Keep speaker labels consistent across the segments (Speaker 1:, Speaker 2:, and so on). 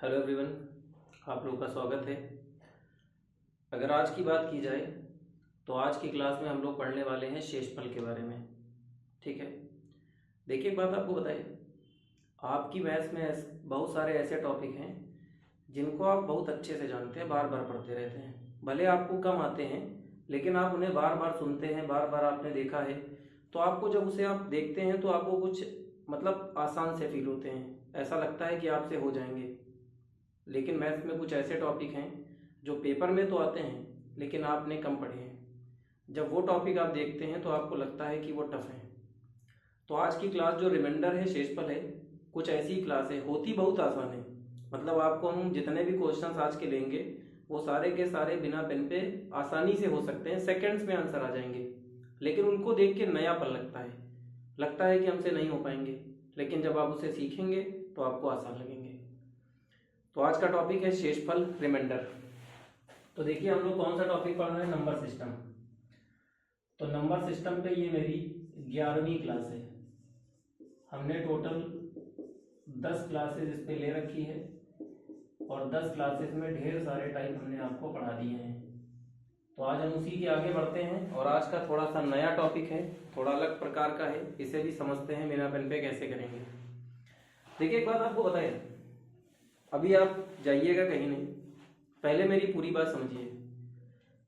Speaker 1: Hello everyone, आप लोगों का स्वागत है। अगर आज की बात की जाए तो आज की क्लास में हम लोग पढ़ने वाले हैं शेषफल के बारे में। ठीक है, देखिए एक बात आपको बताए, आपकी मैथ्स में बहुत सारे ऐसे टॉपिक हैं जिनको आप बहुत अच्छे से जानते हैं, बार बार पढ़ते रहते हैं। भले आपको कम आते हैं लेकिन आप उन्हें बार बार सुनते हैं, बार बार आपने देखा है, तो आपको जब उसे आप देखते हैं तो आपको कुछ मतलब आसान से फील होते हैं, ऐसा लगता है कि आपसे हो जाएंगे। लेकिन मैथ्स में कुछ ऐसे टॉपिक हैं जो पेपर में तो आते हैं लेकिन आपने कम पढ़े हैं। जब वो टॉपिक आप देखते हैं तो आपको लगता है कि वो टफ है। तो आज की क्लास जो रिमाइंडर है, शेषफल है, कुछ ऐसी क्लास है, होती बहुत आसान है। मतलब आपको हम जितने भी क्वेश्चंस आज के लेंगे वो सारे के सारे बिना पेन पे आसानी से हो सकते हैं, सेकंड्स में आंसर आ जाएंगे। लेकिन उनको देख के नयापन लगता है कि हमसे नहीं हो पाएंगे, लेकिन जब आप उसे सीखेंगे तो आपको आसान लगेंगे। तो आज का टॉपिक है शेषफल, रिमाइंडर। तो देखिए हम लोग कौन सा टॉपिक पढ़ रहे हैं, नंबर सिस्टम। तो नंबर सिस्टम पे ये मेरी 11वीं क्लास है। हमने टोटल 10 क्लासेस इस पे ले रखी है और 10 क्लासेस में ढेर सारे टाइप हमने आपको पढ़ा दिए हैं। तो आज हम उसी के आगे बढ़ते हैं और आज का थोड़ा सा नया टॉपिक है, थोड़ा अलग प्रकार का है, इसे भी समझते हैं बिना पेन पे कैसे करेंगे। देखिए एक बात आपको बताएं, अभी आप जाइएगा कहीं नहीं, पहले मेरी पूरी बात समझिए।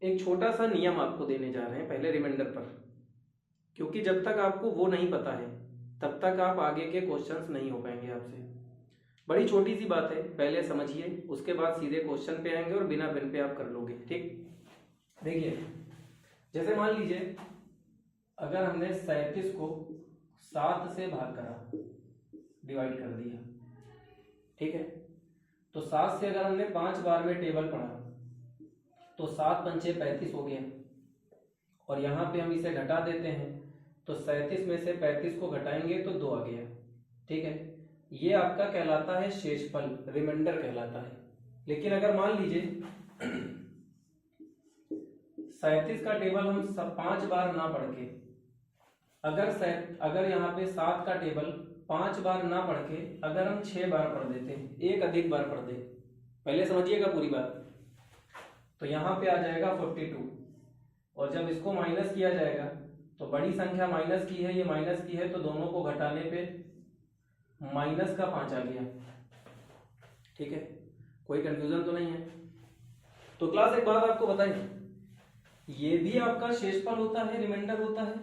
Speaker 1: एक छोटा सा नियम आपको देने जा रहे हैं पहले रिमाइंडर पर, क्योंकि जब तक आपको वो नहीं पता है तब तक आप आगे के क्वेश्चंस नहीं हो पाएंगे आपसे। बड़ी छोटी सी बात है, पहले समझिए, उसके बाद सीधे क्वेश्चन पे आएंगे और बिना पेन पे आप कर लोगे। ठीक, देखिए जैसे मान लीजिए अगर हमने 37 को 7 से भाग करा, डिवाइड कर दिया, ठीक है, तो 7 से अगर हमने 5 बार में टेबल पढ़ा तो 7 पंचे 35 हो गया। और यहाँ पे हम इसे घटा देते हैं तो 37 में से 35 को घटाएंगे तो 2 आ गया। ठीक है, ये आपका कहलाता है शेषफल, रिमाइंडर कहलाता है। लेकिन अगर मान लीजिए 37 का टेबल हम 5 बार ना पढ़ के, अगर यहाँ पे 7 का टेबल 5 बार ना पढ़ के अगर हम 6 बार पढ़ देते, एक अधिक बार पढ़ दे, पहले समझिएगा पूरी बात, तो यहाँ पे आ जाएगा 42। और जब इसको माइनस किया जाएगा तो बड़ी संख्या माइनस की है, ये माइनस की है, तो दोनों को घटाने पे माइनस का 5 आ गया। ठीक है, कोई कंफ्यूजन तो नहीं है। तो क्लास एक बात आपको बताएं, ये भी आपका शेषफल होता है, रिमाइंडर होता है,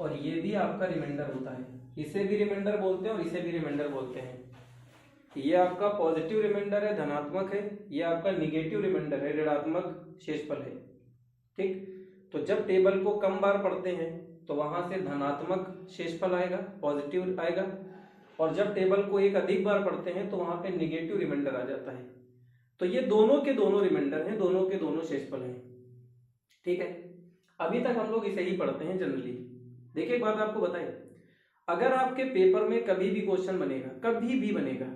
Speaker 1: और ये भी आपका रिमाइंडर होता है। इसे भी रिमाइंडर बोलते हैं और इसे भी रिमाइंडर बोलते हैं। ये आपका पॉजिटिव रिमाइंडर है, धनात्मक है, ये आपका निगेटिव रिमाइंडर है, ऋणात्मक शेषफल है। ठीक, तो जब टेबल को कम बार पढ़ते हैं तो वहां से धनात्मक शेषफल आएगा, पॉजिटिव आएगा, और जब टेबल को एक अधिक बार पढ़ते हैं तो वहां पे निगेटिव रिमाइंडर आ जाता है। तो ये दोनों के दोनों रिमाइंडर हैं, दोनों के दोनों शेषफल हैं। ठीक है, अभी तक हम लोग इसे ही पढ़ते हैं जनरली। देखिए एक बात आपको बताएं, अगर आपके पेपर में कभी भी क्वेश्चन बनेगा, कभी भी बनेगा,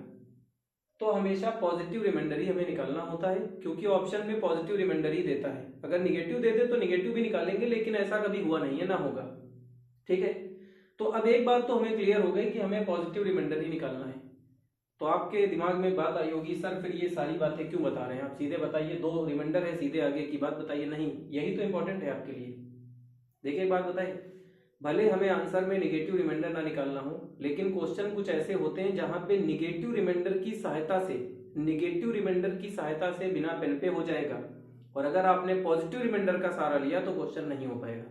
Speaker 1: तो हमेशा पॉजिटिव रिमाइंडर ही हमें निकालना होता है, क्योंकि ऑप्शन में पॉजिटिव रिमाइंडर ही देता है। अगर निगेटिव दे दे तो निगेटिव भी निकालेंगे, लेकिन ऐसा कभी हुआ नहीं है, ना होगा। ठीक है, तो अब एक बात तो हमें क्लियर हो गई कि हमें पॉजिटिव रिमाइंडर ही निकालना है। तो आपके दिमाग में बात आई होगी, सर फिर ये सारी बातें क्यों बता रहे हैं आप, सीधे बताइए, 2 रिमाइंडर है, सीधे आगे की बात बताइए। नहीं, यही तो इंपॉर्टेंट है आपके लिए। देखिए एक बात बताइए, भले हमें आंसर में निगेटिव रिमाइंडर ना निकालना हो, लेकिन क्वेश्चन कुछ ऐसे होते हैं जहां पे निगेटिव रिमाइंडर की सहायता से बिना पेन पे हो जाएगा, और अगर आपने पॉजिटिव रिमाइंडर का सहारा लिया तो क्वेश्चन नहीं हो पाएगा,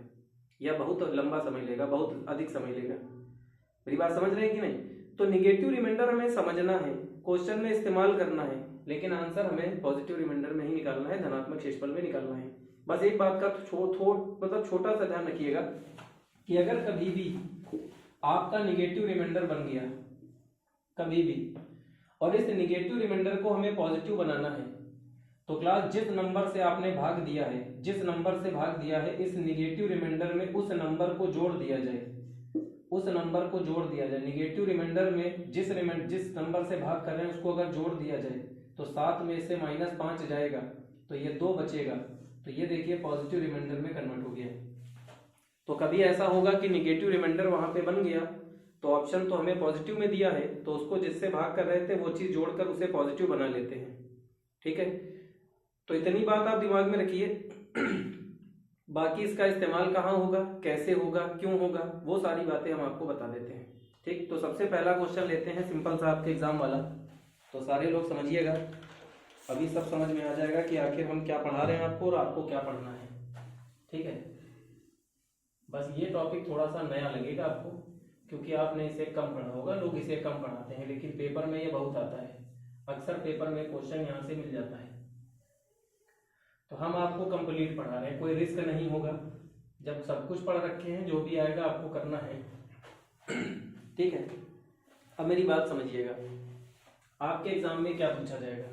Speaker 1: या बहुत लंबा समय लेगा, बहुत अधिक समय लेगा। मेरी बात समझ रहे हैं कि नहीं? तो निगेटिव रिमाइंडर हमें समझना है, क्वेश्चन में इस्तेमाल करना है, लेकिन आंसर हमें पॉजिटिव रिमाइंडर में ही निकालना है, धनात्मक शेषफल में निकालना है। बस एक बात का मतलब छोटा सा ध्यान रखिएगा कि अगर कभी भी आपका निगेटिव रिमाइंडर बन गया कभी भी, और इस निगेटिव रिमाइंडर को हमें पॉजिटिव बनाना है, तो क्लास जिस नंबर से आपने भाग दिया है, इस निगेटिव रिमाइंडर में उस नंबर को जोड़ दिया जाए, निगेटिव रिमाइंडर में जिस नंबर से भाग कर रहे हैं उसको अगर जोड़ दिया जाए तो 7 में से -5 जाएगा, तो ये 2 बचेगा, तो ये देखिए पॉजिटिव रिमाइंडर में कन्वर्ट हो गया। तो कभी ऐसा होगा कि निगेटिव रिमाइंडर वहां पे बन गया तो ऑप्शन तो हमें पॉजिटिव में दिया है, तो उसको जिससे भाग कर रहे थे वो चीज़ जोड़कर उसे पॉजिटिव बना लेते हैं। ठीक है, तो इतनी बात आप दिमाग में रखिए। बाकी इसका इस्तेमाल कहाँ होगा, कैसे होगा, क्यों होगा, वो सारी बातें हम आपको बता देते हैं। ठीक, तो सबसे पहला क्वेश्चन लेते हैं सिंपल सा आपके एग्जाम वाला। तो सारे लोग समझिएगा, अभी सब समझ में आ जाएगा कि आखिर हम क्या पढ़ा रहे हैं आपको और आपको क्या पढ़ना है। ठीक है, बस ये टॉपिक थोड़ा सा नया लगेगा आपको, क्योंकि आपने इसे कम पढ़ा होगा, लोग इसे कम पढ़ाते हैं, लेकिन पेपर में ये बहुत आता है। अक्सर पेपर में क्वेश्चन यहाँ से मिल जाता है। तो हम आपको कंप्लीट पढ़ा रहे हैं, कोई रिस्क नहीं होगा। जब सब कुछ पढ़ रखे हैं, जो भी आएगा आपको करना है। ठीक है, अब मेरी बात समझिएगा, आपके एग्जाम में क्या पूछा जाएगा।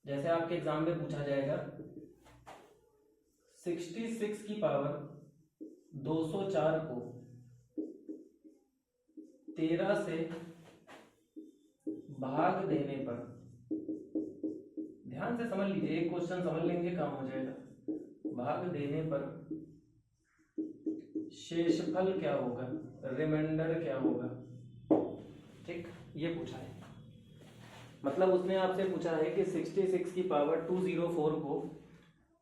Speaker 1: जैसे आपके एग्जाम में पूछा जाएगा 66 की पावर 204 को 13 से भाग देने पर, ध्यान से समझ लीजिए, एक क्वेश्चन समझ लेंगे काम हो जाएगा। भाग देने पर शेषफल क्या होगा, रिमाइंडर क्या होगा। ठीक, ये पूछा है। मतलब उसने आपसे पूछा है कि 66 की पावर 204 को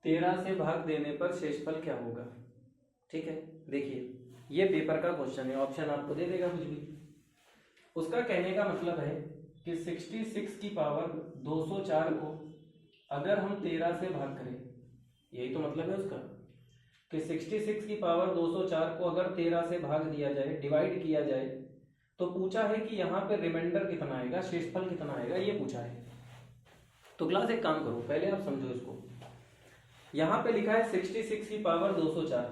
Speaker 1: 13 से भाग देने पर शेषफल क्या होगा। ठीक है, देखिए ये पेपर का क्वेश्चन है, ऑप्शन आपको दे देगा कुछ भी। उसका कहने का मतलब है कि 66 की पावर 204 को अगर हम 13 से भाग करें, यही तो मतलब है उसका, कि 66 की पावर 204 को अगर 13 से भाग दिया जाए, डिवाइड किया जाए, तो पूछा है कि यहाँ पे रिमाइंडर कितना आएगा, शेषफल कितना आएगा, ये पूछा है। तो क्लास एक काम करो, पहले आप समझो इसको। यहाँ पे लिखा है 66 की पावर 204,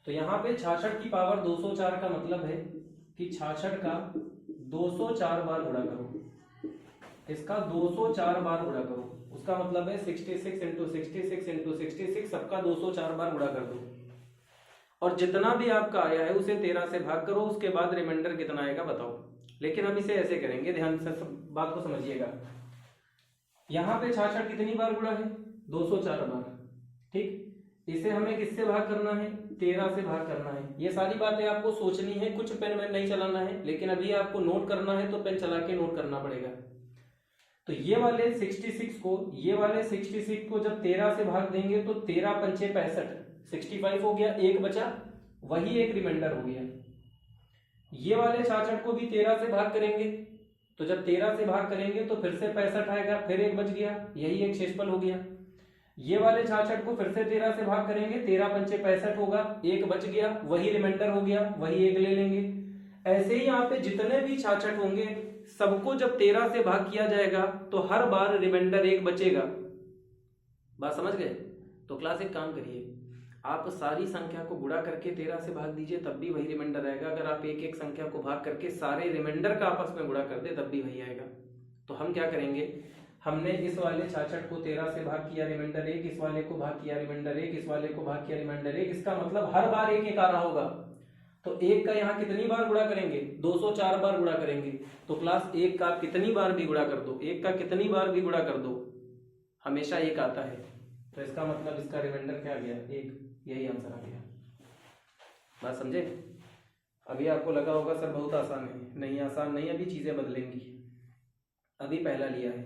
Speaker 1: तो यहाँ पे 66 की पावर 204 का मतलब है कि 66 का 204 बार गुणा करो, इसका 204 बार गुणा करो। उसका मतलब है 66 इंटू 66 इंटू 66, सबका 204 बार गुणा कर दो, और जितना भी आपका आया है उसे 13 से भाग करो, उसके बाद रिमाइंडर कितना आएगा बताओ। लेकिन हम इसे ऐसे करेंगे, ध्यान से बात को समझिएगा। यहाँ पे 66 कितनी बार गुणा है, 204 बार। ठीक, इसे हमें किससे भाग करना है, 13 से भाग करना है। ये सारी बातें आपको सोचनी है, कुछ पेन में नहीं चलाना है, लेकिन अभी आपको नोट करना है तो पेन चला के नोट करना पड़ेगा। तो ये वाले 66 को जब 13 से भाग देंगे तो 13 पंचे 65, 65 हो गया, एक बचा, वही एक रिमाइंडर हो गया। ये वाले 66 को भी 13 से भाग करेंगे, तो जब 13 से भाग करेंगे तो फिर से 65 आएगा, फिर एक बच गया, यही एक शेषफल हो गया। ये वाले 66 को फिर से 13 से भाग करेंगे, 13 पंचे 65 होगा, एक बच गया, वही रिमाइंडर हो गया, वही एक ले लेंगे। ऐसे ही यहाँ पे जितने भी 66 होंगे, सबको जब 13 से भाग किया जाएगा तो हर बार रिमाइंडर एक बचेगा। बात समझ गए। तो क्लास एक काम करिए, आप सारी संख्या को गुणा करके 13 से भाग दीजिए, तब भी वही रिमाइंडर आएगा। अगर आप एक एक संख्या को भाग करके सारे रिमाइंडर का आपस में गुणा कर दे, तब भी वही आएगा। तो हम क्या करेंगे, हमने इस वाले 66 को 13 से भाग किया, रिमाइंडर एक, इस वाले को भाग किया, रिमाइंडर एक, इस वाले को भाग किया, रिमाइंडर एक। इसका मतलब हर बार एक एक आ रहा होगा। तो एक का यहाँ कितनी बार गुणा करेंगे, 204 बार गुणा करेंगे। तो क्लास एक का कितनी बार भी गुणा कर दो, एक का कितनी बार भी गुणा कर दो, हमेशा एक आता है। तो इसका मतलब इसका रिमाइंडर क्या आ गया, एक, यही आंसर आ गया। बात समझे। अभी आपको लगा होगा सर बहुत आसान है, नहीं आसान नहीं, अभी चीजें बदलेंगी। अभी पहला लिया है,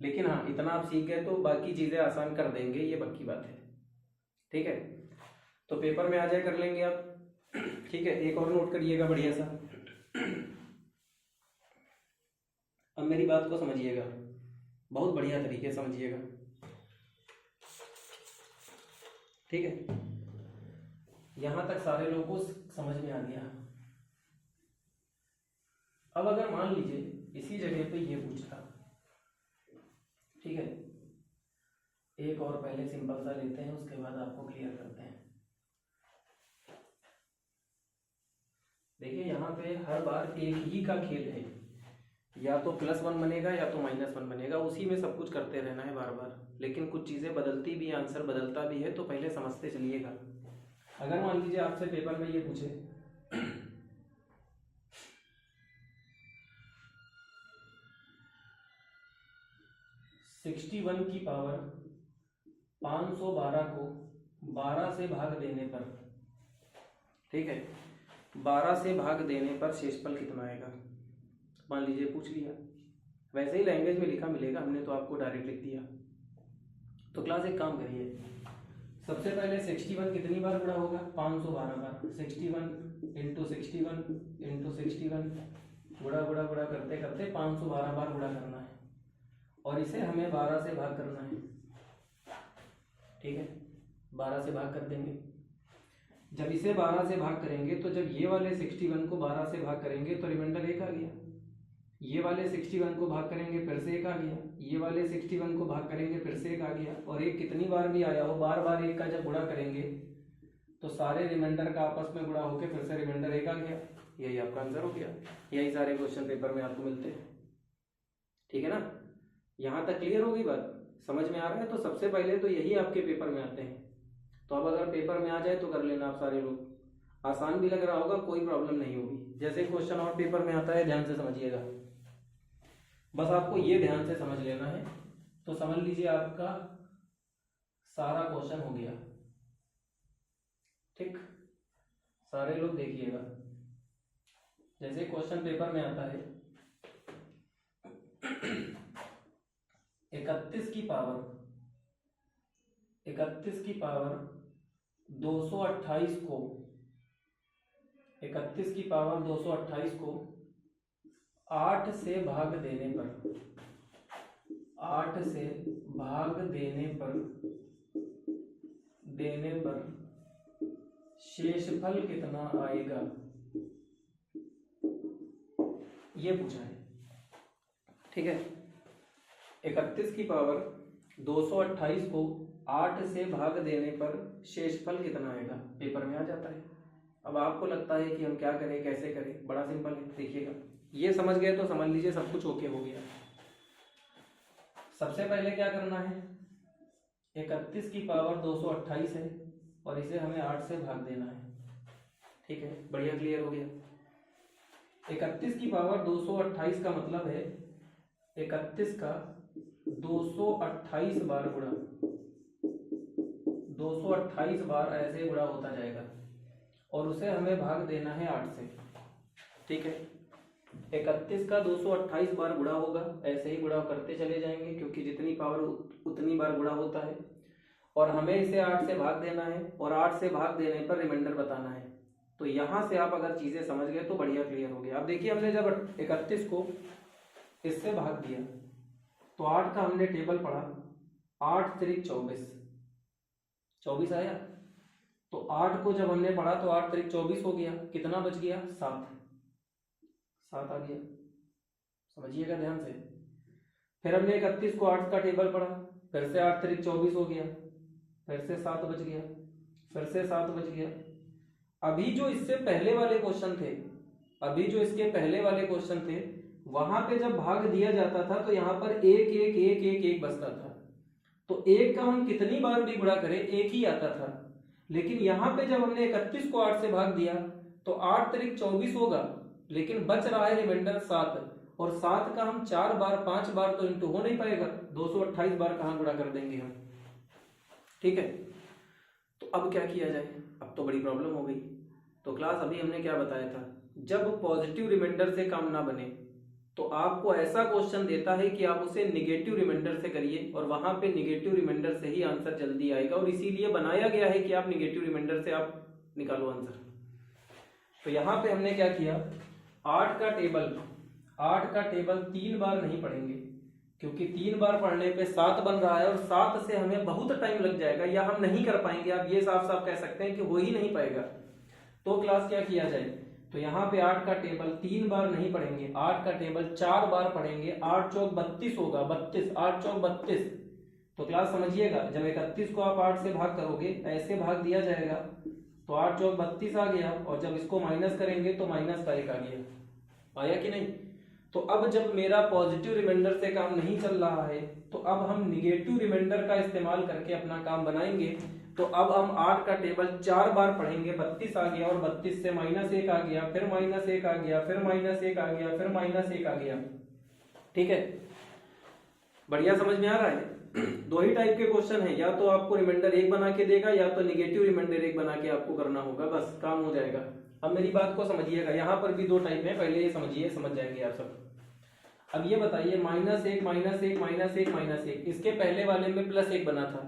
Speaker 1: लेकिन हाँ इतना आप सीख गए तो बाकी चीजें आसान कर देंगे, ये पक्की बात है। ठीक है, तो पेपर में आ जाए कर लेंगे आप। ठीक है, एक और नोट करिएगा बढ़िया सा। अब मेरी बात को समझिएगा, बहुत बढ़िया तरीके से समझिएगा। ठीक है, यहां तक सारे लोगों को समझ में आ गया। अब अगर मान लीजिए इसी जगह पे ये पूछा, ठीक है, एक और पहले सिंपल सा लेते हैं, उसके बाद आपको क्लियर करते हैं। देखिए यहाँ पे हर बार एक ही का खेल है, या तो +1 बनेगा या तो -1 बनेगा, उसी में सब कुछ करते रहना है बार बार। लेकिन कुछ चीजें बदलती भी, आंसर बदलता भी है, तो पहले समझते चलिएगा। अगर मान लीजिए आपसे पेपर में ये पूछे 61 की पावर 512 को 12 से भाग देने पर ठीक है। 12 से भाग देने पर शेषफल कितना आएगा, मान लीजिए पूछ लिया, वैसे ही लैंग्वेज में लिखा मिलेगा, हमने तो आपको डायरेक्ट लिख दिया। तो क्लास एक काम करिए, सबसे पहले 61 कितनी बार गुणा होगा, 512 बार। 61 इंटू 61 इंटू 61 गुणा गुणा गुणा करते करते 512 बार गुणा करना है, और इसे हमें 12 से भाग करना है। ठीक है, 12 से भाग कर देंगे। जब इसे 12 से भाग करेंगे तो जब ये वाले 61 को 12 से भाग करेंगे तो रिमाइंडर 1 आ गया। ये वाले 61 को भाग करेंगे फिर से 1 आ गया। ये वाले 61 को भाग करेंगे फिर से 1 आ गया। और एक कितनी बार भी आया हो, बार बार 1 का जब गुणा करेंगे तो सारे रिमाइंडर का आपस में गुणा होकर फिर से रिमाइंडर 1 आ गया। यही आपका आंसर हो गया। यही सारे क्वेश्चन पेपर में आपको मिलते हैं। ठीक है ना, यहाँ तक क्लियर होगी बात, समझ में आ रहा है? तो सबसे पहले तो यही आपके पेपर में आते हैं। तो अब अगर पेपर में आ जाए तो कर लेना आप सारे लोग। आसान भी लग रहा होगा, कोई प्रॉब्लम नहीं होगी। जैसे क्वेश्चन और पेपर में आता है ध्यान से समझिएगा, बस आपको ये ध्यान से समझ लेना है। तो समझ लीजिए आपका सारा क्वेश्चन हो गया। ठीक, सारे लोग देखिएगा। जैसे क्वेश्चन पेपर में आता है 31 की पावर 228 को 31 की पावर 228 को 8 से भाग देने पर 8 से भाग देने पर शेषफल कितना आएगा, ये पूछा है। ठीक है, 31 की पावर 228 को 8 से भाग देने पर शेषफल कितना आएगा, पेपर में आ जाता है। अब आपको लगता है कि हम क्या करें, कैसे करें, बड़ा सिंपल है। देखिएगा, ये समझ गए तो समझ लीजिए सब कुछ ओके हो गया। सबसे पहले क्या करना है, 31 की पावर 228 है और इसे हमें 8 से भाग देना है। ठीक है, बढ़िया, क्लियर हो गया। 31 की पावर 228 का मतलब है 31 का 228 बार गुणा, 228 बार ऐसे गुणा होता जाएगा और उसे हमें भाग देना है 8 से। ठीक है, 31 का 228 बार गुणा होगा, ऐसे ही गुणा करते चले जाएंगे क्योंकि जितनी पावर उतनी बार गुणा होता है, और हमें इसे 8 से भाग देना है और 8 से भाग देने पर रिमाइंडर बताना है। तो यहां से आप अगर चीजें समझ गए तो बढ़िया, क्लियर हो गया। अब देखिए, हमने जब 31 को इससे भाग दिया तो 8 का हमने टेबल पढ़ा, 8 त्रिक 24 आया। तो 8 को जब हमने पढ़ा तो 8 त्रिक 24 हो गया, कितना बच गया, 7 आ गया। समझिएगा ध्यान से। फिर हमने 31 को 8 का टेबल पढ़ा, फिर से 8 त्रिक 24 हो गया, फिर से 7 बच गया, फिर से 7 बच गया। अभी जो इससे पहले वाले क्वेश्चन थे, अभी जो इसके पहले वाले क्वेश्चन थे, वहां पे जब भाग दिया जाता था तो यहाँ पर 1 1 1 1 1 बचता था। तो 1 का हम कितनी बार भी गुणा करें 1 ही आता था। लेकिन यहाँ पे जब हमने 31 को 8 से भाग दिया तो 8 त्रिक 24 होगा, लेकिन बच रहा है रिमाइंडर 7, और 7 का हम 4 बार 5 बार तो इंटू हो नहीं पाएगा, 228 बार कहाँ गुणा कर देंगे हम। ठीक है, तो अब क्या किया जाए, अब तो बड़ी प्रॉब्लम हो गई। तो क्लास अभी हमने क्या बताया था, जब पॉजिटिव रिमाइंडर से काम ना बने तो आपको ऐसा क्वेश्चन देता है कि आप उसे निगेटिव रिमाइंडर से करिए, और वहां पे निगेटिव रिमाइंडर से ही आंसर जल्दी आएगा, और इसीलिए बनाया गया है कि आप निगेटिव रिमाइंडर से आप निकालो आंसर। तो यहाँ पे हमने क्या किया, 8 का टेबल 3 बार नहीं पढ़ेंगे, क्योंकि 3 बार पढ़ने पे 7 बन रहा है और 7 से हमें बहुत टाइम लग जाएगा, या हम नहीं कर पाएंगे। आप ये साफ साफ कह सकते हैं कि हो ही नहीं पाएगा। तो क्लास क्या किया जाए, तो यहाँ पे 8 का टेबल 3 बार नहीं पढ़ेंगे, 8 का टेबल 4 बार पढ़ेंगे। 8 चौक 32 होगा, 32, 8 चौक 32। तो क्लास समझिएगा, जब 31 को आप 8 से भाग करोगे, ऐसे भाग दिया जाएगा तो 8 चौक 32 आ गया, और जब इसको माइनस करेंगे तो माइनस का 1 आ गया। आया कि नहीं? तो अब जब मेरा पॉजिटिव रिमाइंडर से काम नहीं चल रहा है तो अब हम निगेटिव रिमाइंडर का इस्तेमाल करके अपना काम बनाएंगे। तो अब हम 8 का टेबल 4 बार पढ़ेंगे, 32 आ गया, और 32 से -1 आ गया, फिर -1 आ गया, फिर -1 आ गया, फिर -1 आ गया। ठीक है, बढ़िया समझ में आ रहा है? दो ही टाइप के क्वेश्चन है, या तो आपको रिमाइंडर 1 बना के देगा या तो निगेटिव रिमाइंडर 1 बना के आपको करना होगा, बस काम हो जाएगा। अब मेरी बात को समझिएगा, यहाँ पर भी दो टाइप है, पहले ये समझिए, समझ जाएंगे आप सब। अब ये बताइए -1 -1 -1 -1, इसके पहले वाले में +1 बना था,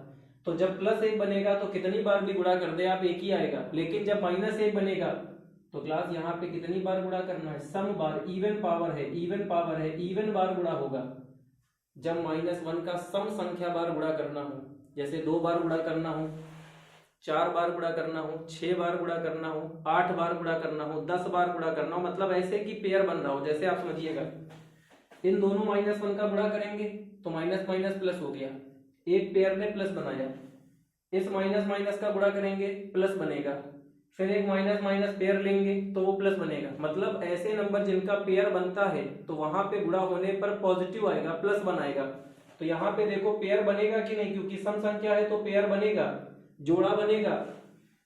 Speaker 1: तो जब +1 बनेगा तो कितनी बार भी गुणा कर दे आप एक ही आएगा, लेकिन जब -1 बनेगा तो क्लास यहाँ पे कितनी बार गुणा करना है, सम बार, इवन पावर है, इवन पावर है, इवन बार गुणा होगा। जब -1 का सम संख्या बार गुणा करना हो, जैसे 2 बार गुणा करना हो, 4 बार गुणा करना हो, 6 बार गुणा करना हो, 8 बार गुणा करना हो, 10 बार गुणा करना हो, मतलब ऐसे कि पेयर बन रहा हो, जैसे आप समझिएगा इन दोनों -1 का गुणा करेंगे तो माइनस माइनस प्लस हो गया, एक पेयर ने प्लस बनाया, इस माइनस माइनस का गुणा करेंगे प्लस बनेगा, फिर एक माइनस माइनस पेयर लेंगे तो वो प्लस बनेगा। मतलब ऐसे नंबर जिनका पेयर बनता है तो वहां पे गुणा होने पर पॉजिटिव आएगा, प्लस बनाएगा। तो यहाँ पे देखो पेयर बनेगा कि नहीं, क्योंकि सम संख्या है तो पेयर बनेगा, जोड़ा बनेगा।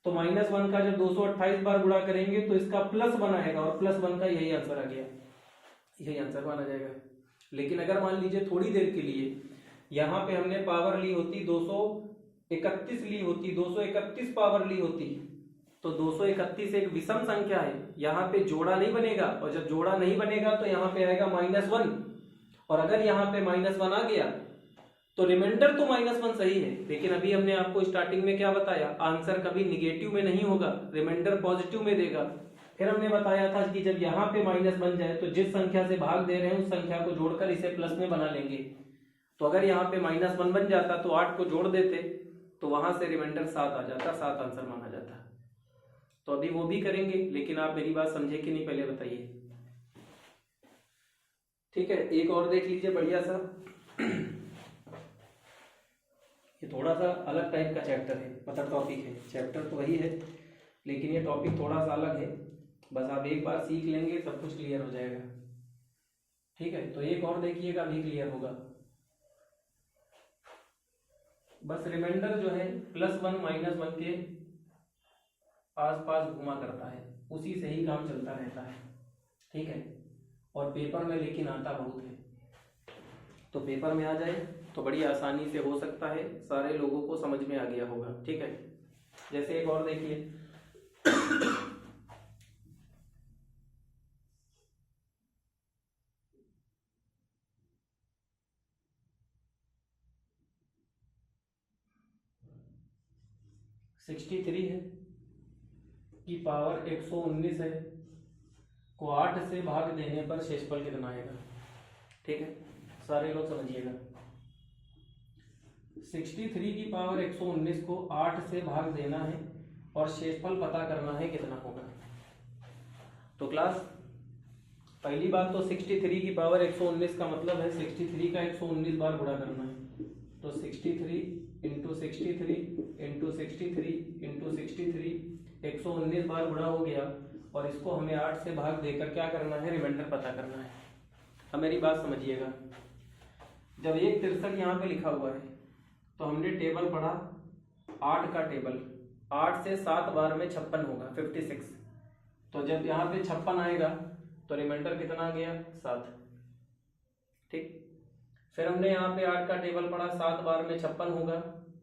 Speaker 1: तो -1 का जब 228 बार गुणा करेंगे तो इसका प्लस बनाएगा, और +1 का यही आंसर आ गया, यही आंसर माना जाएगा। लेकिन अगर मान लीजिए थोड़ी देर के लिए यहाँ पे हमने पावर ली होती 231 ली होती, 231 पावर ली होती, तो 231 एक विषम संख्या है, यहाँ पे जोड़ा नहीं बनेगा, और जब जोड़ा नहीं बनेगा तो यहाँ पे आएगा -1, और अगर यहाँ पे -1 आ गया तो रिमाइंडर तो -1 सही है, लेकिन अभी हमने आपको स्टार्टिंग में क्या बताया, आंसर कभी निगेटिव में नहीं होगा, रिमाइंडर पॉजिटिव में देगा। फिर हमने बताया था कि जब यहाँ पे माइनस बन जाए तो जिस संख्या से भाग दे रहे हैं उस संख्या को जोड़कर इसे प्लस में बना लेंगे। तो अगर यहाँ पे -1 बन जाता तो 8 को जोड़ देते तो वहां से रिमाइंडर 7 आ जाता, 7 आंसर माना जाता। तो अभी वो भी करेंगे, लेकिन आप मेरी बात समझे कि नहीं पहले बताइए, ठीक है। एक और देख लीजिए बढ़िया सा, ये थोड़ा सा अलग टाइप का चैप्टर है, मतलब टॉपिक है, चैप्टर तो वही है लेकिन ये टॉपिक थोड़ा सा अलग है। बस आप एक बार सीख लेंगे सब कुछ क्लियर हो जाएगा, ठीक है। तो एक और देखिएगा भी क्लियर होगा। बस रिमाइंडर जो है +1 -1 के आसपास घुमा करता है, उसी से ही काम चलता रहता है, ठीक है। और पेपर में लेकिन आता बहुत है, तो पेपर में आ जाए तो बड़ी आसानी से हो सकता है, सारे लोगों को समझ में आ गया होगा, ठीक है। जैसे एक और देखिए, (63) है की पावर 119 है को 8 से भाग देने पर शेषफल कितना आएगा, ठीक है। सारे लोग समझिएगा, 63 की पावर 119 को 8 से भाग देना है और शेषफल पता करना है कितना होगा। तो क्लास पहली बात तो 63 की पावर 119 का मतलब है 63 का 119 बार गुणा करना है। तो 63 इंटू 63 इंटू 63 इंटू 63 119 बार गुणा हो गया, और इसको हमें 8 से भाग देकर क्या करना है, रिमाइंडर पता करना है। अब मेरी बात समझिएगा, जब 163 यहाँ पे लिखा हुआ है तो हमने टेबल पढ़ा 8 का टेबल, 8 से 7 बार में 56 होगा, 56। तो जब यहाँ पे 56 आएगा तो रिमाइंडर कितना आ गया, 7, ठीक। फिर हमने यहाँ पे 8 का टेबल पढ़ा, 7 बार में 56 होगा,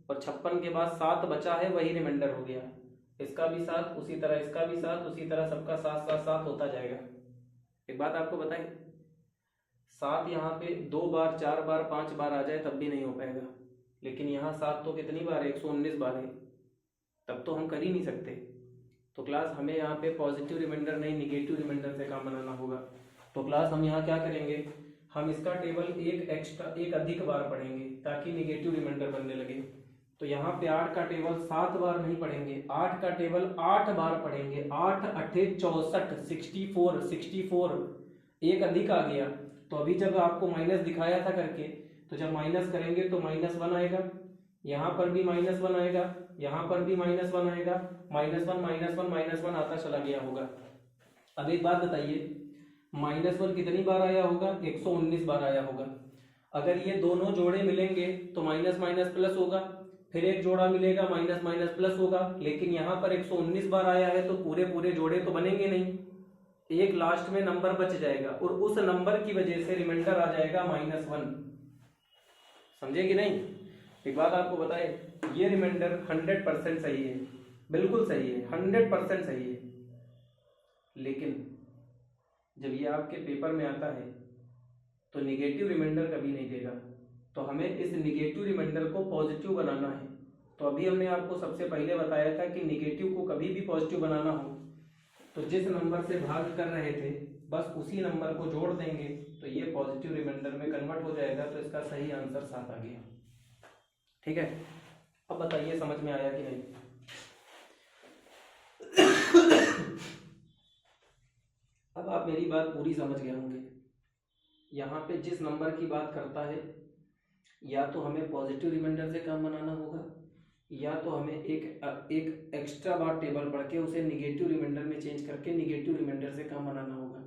Speaker 1: और 56 के बाद 7 बचा है वही रिमाइंडर हो गया, इसका भी 7, उसी तरह इसका भी 7, उसी तरह सबका 7 7 7 होता जाएगा। एक बात आपको बताएं, 7 यहाँ पे 2 बार 4 बार 5 बार आ जाए तब भी नहीं हो पाएगा, लेकिन यहाँ 7 तो कितनी बार है, 119 बार है, तब तो हम कर ही नहीं सकते। तो क्लास हमें यहाँ पे पॉजिटिव रिमाइंडर नहीं निगेटिव रिमाइंडर से काम बनाना होगा। तो क्लास हम यहाँ क्या करेंगे, हम इसका टेबल एक अधिक बार पढ़ेंगे ताकि निगेटिव रिमाइंडर बनने लगे। तो यहाँ पे 8 का टेबल 7 बार नहीं पढ़ेंगे, 8 का टेबल 8 बार पढ़ेंगे, 8 8 64 64 एक अधिक आ गया। तो अभी जब आपको माइनस दिखाया था करके, तो जब माइनस करेंगे तो -1 आएगा, यहाँ पर भी -1 आएगा, यहाँ पर भी -1 आएगा, -1 -1 आता चला गया होगा। अब एक बात बताइए, -1 कितनी बार आया होगा, 119 बार आया होगा। अगर ये दोनों जोड़े मिलेंगे तो माइनस माइनस प्लस होगा, फिर एक जोड़ा मिलेगा माइनस माइनस प्लस होगा, लेकिन यहाँ पर 119 बार आया है तो पूरे पूरे जोड़े तो बनेंगे नहीं, एक लास्ट में नंबर बच जाएगा और उस नंबर की वजह से रिमाइंडर आ जाएगा -1। समझे कि नहीं। एक बात आपको बताए, ये रिमाइंडर 100% सही है, बिल्कुल सही है, 100% सही है। लेकिन जब ये आपके पेपर में आता है तो निगेटिव रिमाइंडर कभी नहीं देगा। तो हमें इस निगेटिव रिमाइंडर को पॉजिटिव बनाना है। तो अभी हमने आपको सबसे पहले बताया था कि निगेटिव को कभी भी पॉजिटिव बनाना हो तो जिस नंबर से भाग कर रहे थे बस उसी नंबर को जोड़ देंगे तो ये पॉजिटिव रिमाइंडर में कन्वर्ट हो जाएगा। तो इसका सही आंसर 7 आ गया। ठीक है, अब बताइए समझ में आया कि नहीं? अब आप मेरी बात पूरी समझ गए होंगे। यहाँ पे जिस नंबर की बात करता है या तो हमें पॉजिटिव रिमाइंडर से काम बनाना होगा या तो हमें एक एक्स्ट्रा बार टेबल पढ़ के उसे निगेटिव रिमाइंडर में चेंज करके निगेटिव रिमाइंडर से काम बनाना होगा।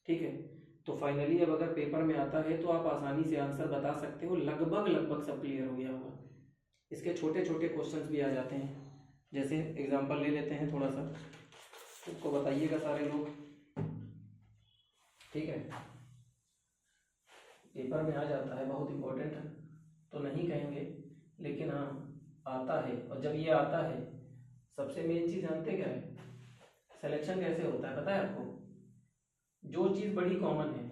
Speaker 1: ठीक है, तो फाइनली अब अगर पेपर में आता है तो आप आसानी से आंसर बता सकते हो। लगभग सब क्लियर हो गया होगा। इसके छोटे छोटे क्वेश्चंस भी आ जाते हैं। जैसे एग्जांपल ले लेते हैं थोड़ा सा, उसको बताइएगा सारे लोग। ठीक है, पेपर में आ जाता है, बहुत इंपॉर्टेंट तो नहीं कहेंगे लेकिन हाँ आता है। और जब ये आता है सबसे मेन चीज़ जानते क्या है? सिलेक्शन कैसे होता है पता है आपको? जो चीज़ बड़ी कॉमन है,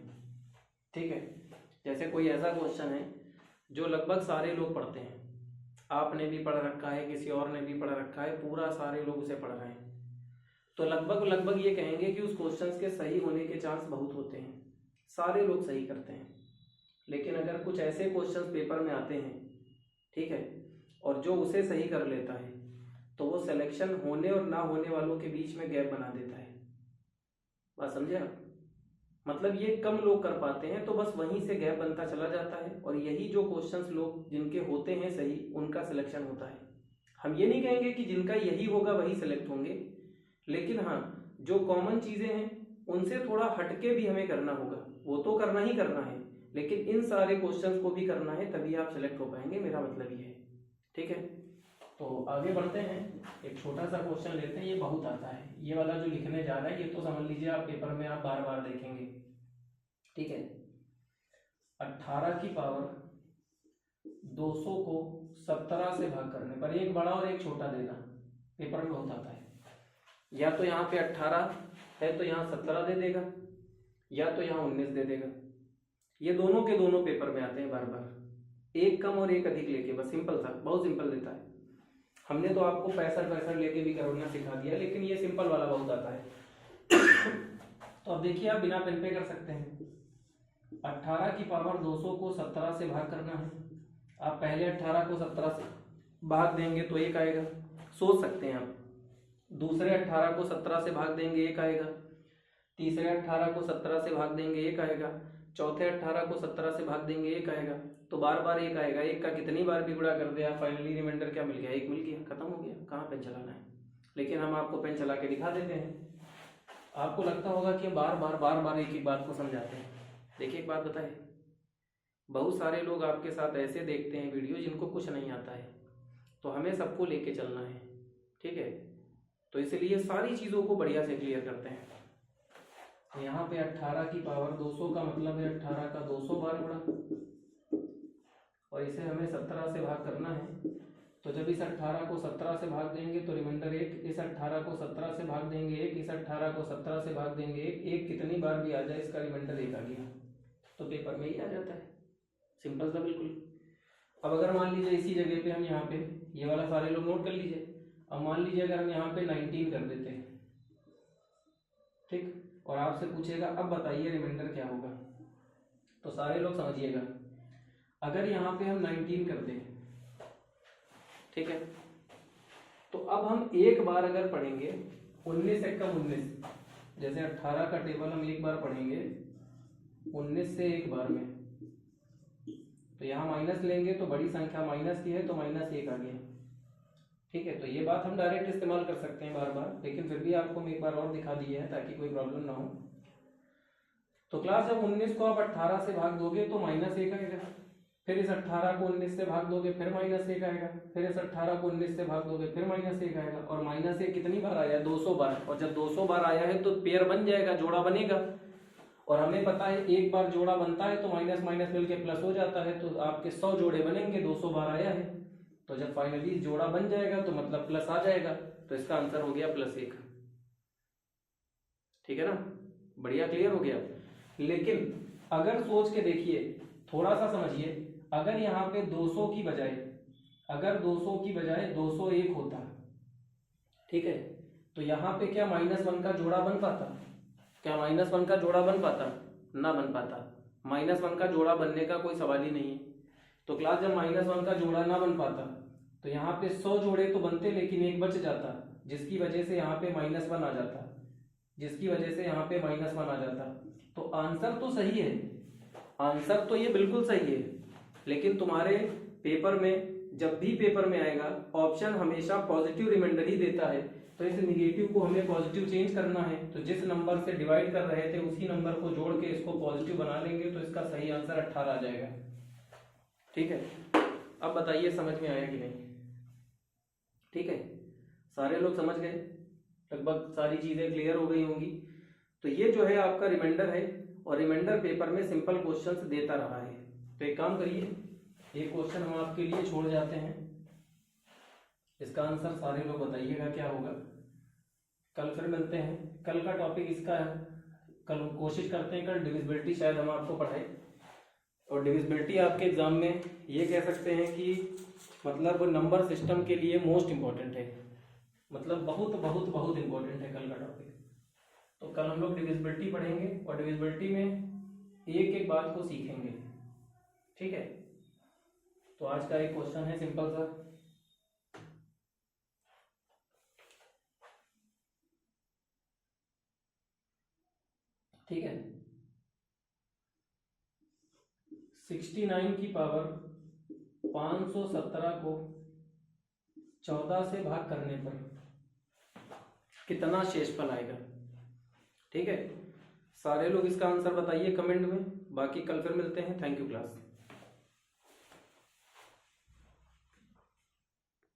Speaker 1: ठीक है, जैसे कोई ऐसा क्वेश्चन है जो लगभग सारे लोग पढ़ते हैं, आपने भी पढ़ रखा है, किसी और ने भी पढ़ रखा है, पूरा सारे लोग उसे पढ़ रहे हैं, तो लगभग ये कहेंगे कि उस क्वेश्चन के सही होने के चांस बहुत होते हैं, सारे लोग सही करते हैं। लेकिन अगर कुछ ऐसे क्वेश्चंस पेपर में आते हैं, ठीक है, और जो उसे सही कर लेता है तो वो सिलेक्शन होने और ना होने वालों के बीच में गैप बना देता है। बात समझे आप? मतलब ये कम लोग कर पाते हैं तो बस वहीं से गैप बनता चला जाता है और यही जो क्वेश्चंस लोग जिनके होते हैं सही उनका सिलेक्शन होता है। हम ये नहीं कहेंगे कि जिनका यही होगा वही सिलेक्ट होंगे, लेकिन हाँ जो कॉमन चीज़ें हैं उनसे थोड़ा हटके भी हमें करना होगा, वो तो करना ही करना है, लेकिन इन सारे क्वेश्चंस को भी करना है तभी आप सिलेक्ट हो पाएंगे, मेरा मतलब ये है। ठीक है, तो आगे बढ़ते हैं। एक छोटा सा क्वेश्चन लेते हैं, ये बहुत आता है, ये वाला जो लिखने जा रहा है ये तो समझ लीजिए आप पेपर में आप बार बार देखेंगे। ठीक है, 18 की पावर 200 को 17 से भाग करने पर एक बड़ा और एक छोटा देगा, पेपर में बहुत आता है। या तो यहाँ पे 18 है तो यहाँ 17 दे देगा या तो यहाँ 19 दे देगा। ये दोनों के दोनों पेपर में आते हैं बार बार, एक कम और एक अधिक लेके, बस सिंपल था, बहुत सिंपल देता है। हमने तो आपको 65 लेके भी करना सिखा दिया, लेकिन ये सिंपल वाला बहुत आता है। तो अब देखिए आप बिना पेन पे कर सकते हैं। 18 की पावर 200 को 17 से भाग करना है। आप पहले 18 को 17 से भाग देंगे तो एक आएगा, सोच सकते हैं आप। दूसरे 18 को 17 से भाग देंगे एक आएगा, तीसरे 18 को 17 से भाग देंगे एक आएगा, चौथे 18 को 17 से भाग देंगे एक आएगा। तो बार बार एक आएगा, एक का कितनी बार भी गुणा कर दिया, फाइनली रिमाइंडर क्या मिल गया? एक मिल गया, खत्म हो गया। कहाँ पेन चलाना है? लेकिन हम आपको पेन चला के दिखा देते हैं। आपको लगता होगा कि हम बार बार एक ही बात को समझाते हैं। देखिए एक बात बताए, बहुत सारे लोग आपके साथ ऐसे देखते हैं वीडियो जिनको कुछ नहीं आता है, तो हमें सबको लेके चलना है। ठीक है, तो इसलिए सारी चीज़ों को बढ़िया से क्लियर करते हैं। यहाँ पे 18 की पावर 200 का मतलब है 18 का 200 बार गुणा, और इसे हमें 17 से भाग करना है। तो जब इस 18 को 17 से भाग देंगे तो रिमाइंडर एक, इस 18 को 17 से भाग देंगे एक, इस 18 को 17 से भाग देंगे एक, एक कितनी बार भी आ जाए इसका रिमाइंडर एक आ गया, तो पेपर में ही आ जाता है। सिंपल था बिल्कुल। अब अगर मान लीजिए इसी जगह पे हम यहाँ पे ये वाला सारे लोग नोट कर लीजिए। अब मान लीजिए अगर हम यहाँ पे 19 कर देते हैं, ठीक, और आपसे पूछेगा अब बताइए रिमाइंडर क्या होगा, तो सारे लोग समझिएगा। अगर यहाँ पे हम 19 कर दें, ठीक है, तो अब हम एक बार अगर पढ़ेंगे 19 एकम 19, जैसे 18 का टेबल हम एक बार पढ़ेंगे 19 से एक बार में, तो यहाँ माइनस लेंगे तो बड़ी संख्या माइनस की है तो -1 आ गया। ठीक है, तो ये बात हम डायरेक्ट इस्तेमाल कर सकते हैं बार बार, लेकिन फिर भी आपको मैं एक बार और दिखा दी है ताकि कोई प्रॉब्लम ना हो। तो क्लास जब 19 को आप 18 से भाग दोगे तो -1 आएगा, फिर इस 18 को 19 से भाग दोगे फिर -1 आएगा, फिर इस 18 को 19 से भाग दोगे फिर -1 आएगा, और -1 कितनी बार आया? 200 बार। और जब 200 बार आया है तो पेयर बन जाएगा, जोड़ा बनेगा, और हमें पता है एक बार जोड़ा बनता है तो माइनस माइनस मिलके प्लस हो जाता है, तो आपके 100 जोड़े बनेंगे, 200 बार आया है, तो जब फाइनली जोड़ा बन जाएगा तो मतलब प्लस आ जाएगा, तो इसका आंसर हो गया +1। ठीक है ना, बढ़िया, क्लियर हो गया। लेकिन अगर सोच के देखिए, थोड़ा सा समझिए, अगर यहाँ पे 200 की बजाय, अगर 200 की बजाय 201 होता, ठीक है, तो यहाँ पे क्या -1 का जोड़ा बन पाता? क्या -1 का जोड़ा बन पाता? ना बन पाता। -1 का जोड़ा बनने का कोई सवाल ही नहीं है। तो क्लास जब -1 का जोड़ा ना बन पाता तो यहाँ पे 100 जोड़े तो बनते, लेकिन एक बच जाता, जिसकी वजह से यहाँ पे -1 आ जाता, जिसकी वजह से यहाँ पे -1 आ जाता। तो आंसर तो सही है, आंसर तो ये बिल्कुल सही है, लेकिन तुम्हारे पेपर में, जब भी पेपर में आएगा, ऑप्शन हमेशा पॉजिटिव रिमाइंडर ही देता है, तो इस निगेटिव को हमें पॉजिटिव चेंज करना है, तो जिस नंबर से डिवाइड कर रहे थे उसी नंबर को जोड़ के इसको पॉजिटिव बना लेंगे, तो इसका सही आंसर 18 आ जाएगा। ठीक है, अब बताइए समझ में आया कि नहीं? ठीक है, सारे लोग समझ गए, लगभग सारी चीजें क्लियर हो गई होंगी। तो ये जो है आपका रिमाइंडर है, और रिमाइंडर पेपर में सिंपल क्वेश्चंस देता रहा है। तो एक काम करिए, एक क्वेश्चन हम आपके लिए छोड़ जाते हैं, इसका आंसर सारे लोग बताइएगा क्या होगा। कल फिर मिलते हैं, कल का टॉपिक इसका है, कल कोशिश करते हैं, कल डिविजिबिलिटी शायद हम आपको पढ़ाए, और डिविजिबिलिटी आपके एग्जाम में ये कह सकते हैं कि मतलब नंबर सिस्टम के लिए मोस्ट इम्पॉर्टेंट है, मतलब बहुत बहुत बहुत इंपॉर्टेंट है कल का टॉपिक। तो कल हम लोग डिविजिबिलिटी पढ़ेंगे, और डिविजिबिलिटी में एक एक बात को सीखेंगे। ठीक है, तो आज का एक क्वेश्चन है सिंपल सा, ठीक है, 69 की पावर 517 को 14 से भाग करने पर कितना शेषफल आएगा? ठीक है, सारे लोग इसका आंसर बताइए कमेंट में, बाकी कल फिर मिलते हैं। Thank you class.